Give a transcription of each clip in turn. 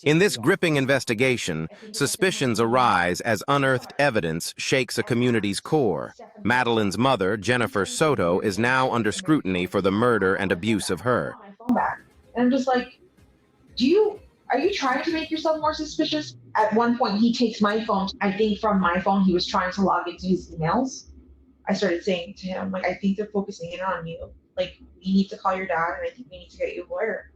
In this gripping investigation, suspicions arise as unearthed evidence shakes a community's core. Madeline's mother, Jennifer Soto, is now under scrutiny for the murder and abuse of her. And I'm just like, are you trying to make yourself more suspicious? At one point, he takes my phone. I think from my phone, he was trying to log into his emails. I started saying to him, like, I think they're focusing in on you. Like, you need to call your dad, and I think we need to get you a lawyer.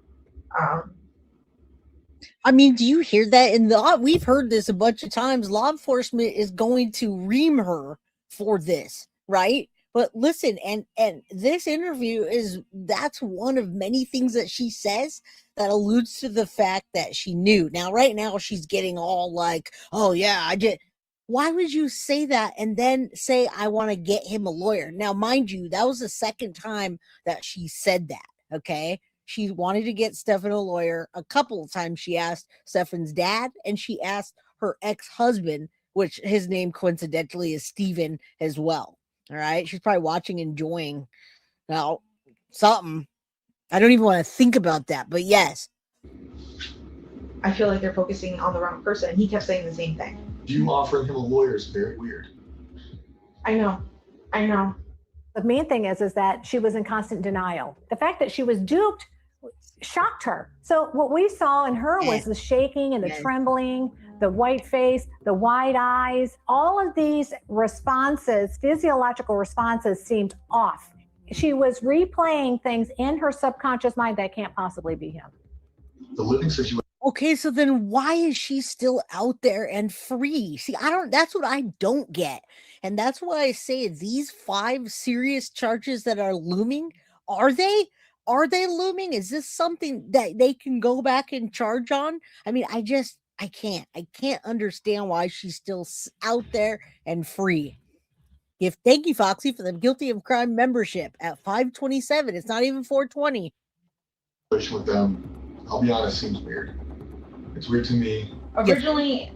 I mean, do you hear that? We've heard this a bunch of times. Law enforcement is going to ream her for this, right? But listen, and this interview that's one of many things that she says that alludes to the fact that she knew. Now, right now, she's getting all like, oh yeah, I did. Why would you say that and then say, I want to get him a lawyer? Now, mind you, that was the second time that she said that, okay? She wanted to get Stefan a lawyer. A couple of times she asked Stefan's dad, and she asked her ex-husband, which his name coincidentally is Steven as well. All right. She's probably watching, enjoying now something. I don't even want to think about that, but yes. I feel like they're focusing on the wrong person. He kept saying the same thing. You offering him a lawyer is very weird. I know. The main thing is that she was in constant denial. The fact that she was duped shocked her. So what we saw in her was the shaking and the trembling, the white face, the wide eyes. All of these responses, physiological responses, seemed off. She was replaying things in her subconscious mind that can't possibly be him. The living situation. Okay, so then why is she still out there and free? See, that's what I don't get. And that's why I say these 5 serious charges that are looming, are they looming? Is this something that they can go back and charge on? I mean, I can't understand why she's still out there and free. Thank you, Foxy, for the guilty of crime membership at 527. It's not even 420. With them, I'll be honest, seems weird. It's weird to me. Originally,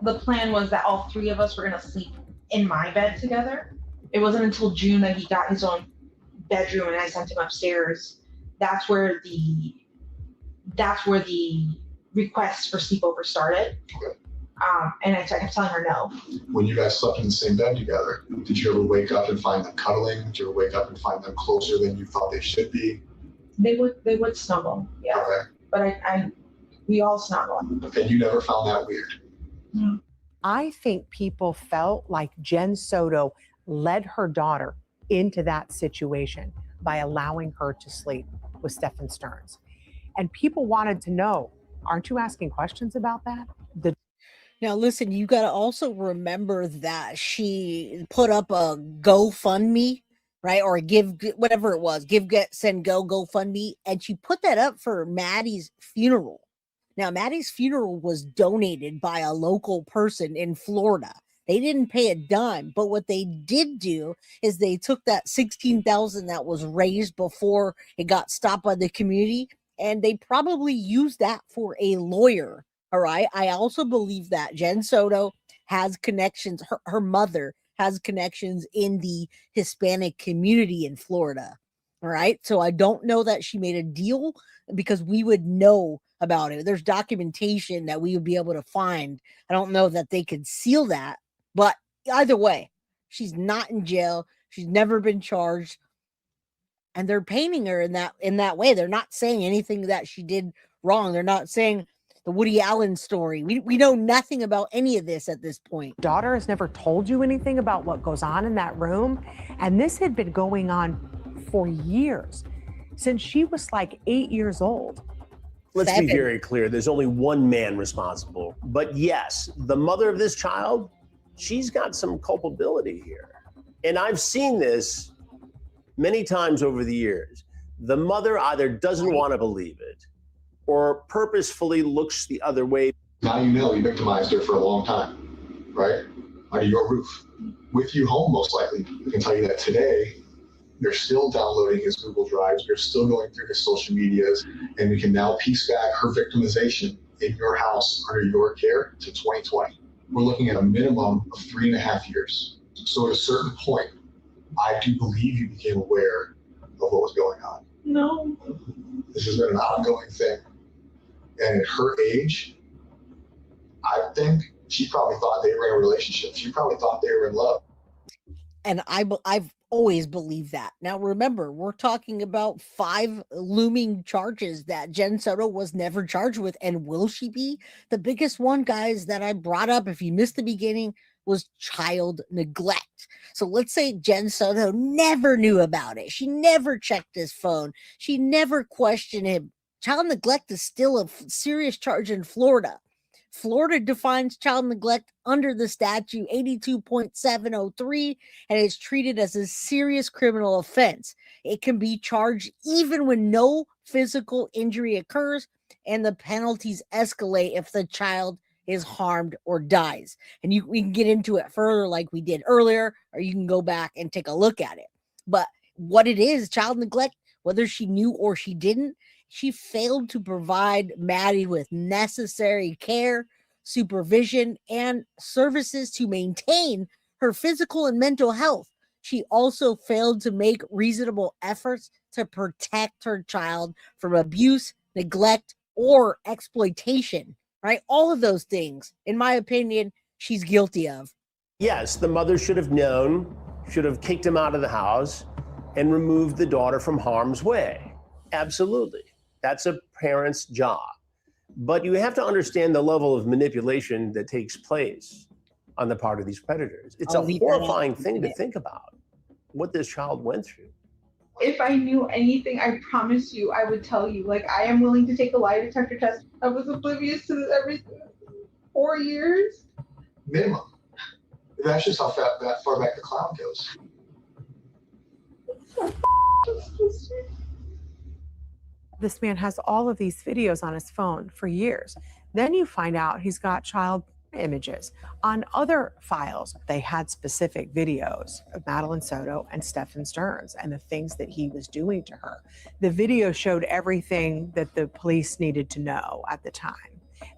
the plan was that all 3 of us were going to sleep in my bed together. It wasn't until June that he got his own bedroom and I sent him upstairs. That's where the request for sleepover started. Okay. And I kept telling her no. When you guys slept in the same bed together, did you ever wake up and find them cuddling? Did you ever wake up and find them closer than you thought they should be? They would snuggle, yeah. Okay. But we all snuggle. And you never found that weird? No. I think people felt like Jen Soto led her daughter into that situation by allowing her to sleep with Stefan Stearns. And people wanted to know, aren't you asking questions about that? Now, listen, you got to also remember that she put up a GoFundMe, right? Or whatever it was, give, get, send, go, GoFundMe. And she put that up for Maddie's funeral. Now, Maddie's funeral was donated by a local person in Florida. They didn't pay a dime, but what they did do is they took that $16,000 that was raised before it got stopped by the community, and they probably used that for a lawyer. All right. I also believe that Jen Soto has connections. Her mother has connections in the Hispanic community in Florida. All right. So I don't know that she made a deal because we would know about it. There's documentation that we would be able to find. I don't know that they could seal that, but either way, she's not in jail. She's never been charged. And they're painting her in that way. They're not saying anything that she did wrong. They're not saying the Woody Allen story. We know nothing about any of this at this point. Daughter has never told you anything about what goes on in that room. And this had been going on for years, since she was like 8 years old. Let's be very clear. There's only one man responsible. But yes, the mother of this child, she's got some culpability here. And I've seen this many times over the years. The mother either doesn't want to believe it or purposefully looks the other way. Now you know you victimized her for a long time, right? Under your roof, with you home most likely. I can tell you that today, they're still downloading his Google Drives. They're still going through his social medias, and we can now piece back her victimization in your house under your care to 2020. We're looking at a minimum of 3.5 years. So at a certain point, I do believe you became aware of what was going on. No. This has been an ongoing thing. And at her age, I think she probably thought they were in a relationship. She probably thought they were in love. And I've always believed that. Now, remember, we're talking about 5 looming charges that Jen Soto was never charged with. And will she be? The biggest one, guys, that I brought up, if you missed the beginning, was child neglect. So let's say Jen Soto never knew about it. She never checked his phone. She never questioned him. Child neglect is still a serious charge in Florida. Florida defines child neglect under the statute 82.703 and is treated as a serious criminal offense. It can be charged even when no physical injury occurs, and the penalties escalate if the child is harmed or dies. And we can get into it further like we did earlier, or you can go back and take a look at it. But what it is, child neglect, whether she knew or she didn't, she failed to provide Maddie with necessary care, supervision, and services to maintain her physical and mental health. She also failed to make reasonable efforts to protect her child from abuse, neglect, or exploitation, right? All of those things, in my opinion, she's guilty of. Yes, the mother should have known, should have kicked him out of the house and removed the daughter from harm's way. Absolutely. That's a parent's job. But you have to understand the level of manipulation that takes place on the part of these predators. It's a horrifying thing to think about, what this child went through. If I knew anything, I promise you, I would tell you. Like, I am willing to take a lie detector test. I was oblivious to this everything. 4 years? Minimum. That's just how that far back the cloud goes. This man has all of these videos on his phone for years. Then you find out he's got child images. On other files, they had specific videos of Madeline Soto and Stephen Stearns and the things that he was doing to her. The video showed everything that the police needed to know at the time,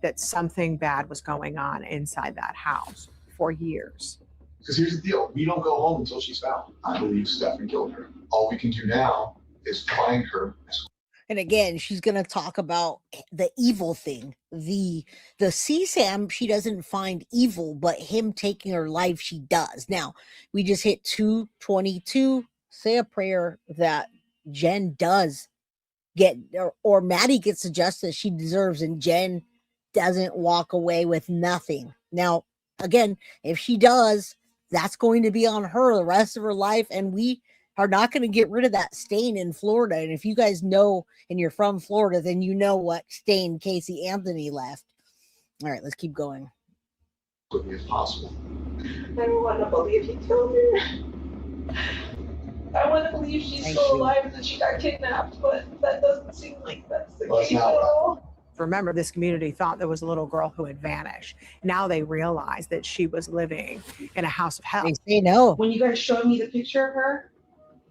that something bad was going on inside that house for years. Because here's the deal. We don't go home until she's found. I believe Stephen killed her. All we can do now is find her. And again, she's going to talk about the evil thing. The CSAM, she doesn't find evil, but him taking her life, she does. Now, we just hit 222. Say a prayer that Jen does get, or Maddie gets the justice she deserves, and Jen doesn't walk away with nothing. Now, again, if she does, that's going to be on her the rest of her life, and we are not going to get rid of that stain in Florida. And if you guys know and you're from Florida, then you know what stain Casey Anthony left. All right, let's keep going. As quickly as possible. I don't want to believe he killed her. I want to believe she's still alive and that she got kidnapped, but that doesn't seem like that's the case at all. Remember, this community thought there was a little girl who had vanished. Now they realize that she was living in a house of hell. They say no. When you guys showed me the picture of her,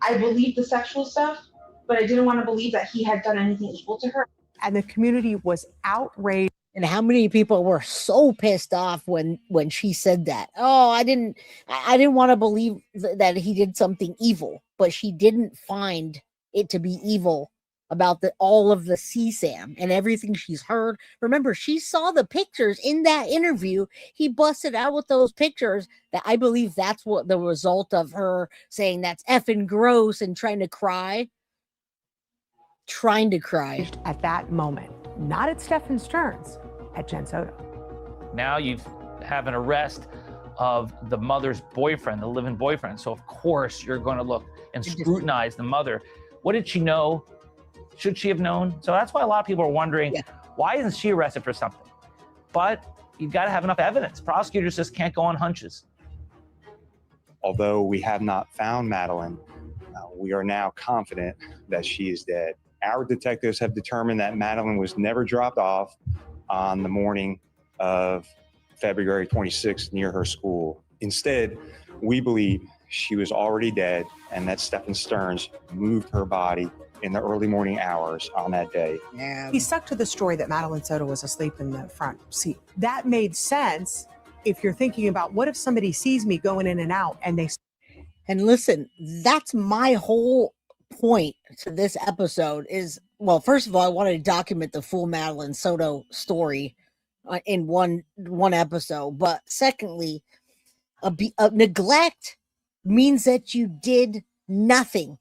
I believed the sexual stuff, but I didn't want to believe that he had done anything evil to her. And the community was outraged. And how many people were so pissed off when she said that? Oh, I didn't want to believe that he did something evil, but she didn't find it to be evil about all of the CSAM and everything she's heard. Remember, she saw the pictures in that interview. He busted out with those pictures. That I believe that's what the result of her saying that's effing gross and trying to cry. At that moment, not at Stephen Stearns, at Jen Soto. Now you have an arrest of the mother's boyfriend, the live-in boyfriend. So of course you're going to look and scrutinize the mother. What did she know? Should she have known? So that's why a lot of people are wondering, why isn't she arrested for something? But you've got to have enough evidence. Prosecutors just can't go on hunches. Although we have not found Madeline, we are now confident that she is dead. Our detectives have determined that Madeline was never dropped off on the morning of February 26th near her school. Instead, we believe she was already dead and that Stephen Stearns moved her body in the early morning hours on that day. He stuck to the story that Madeline Soto was asleep in the front seat. That made sense if you're thinking about, what if somebody sees me going in and out and they... And listen, that's my whole point to this episode is, well, first of all, I wanted to document the full Madeline Soto story in one episode. But secondly, a neglect means that you did nothing.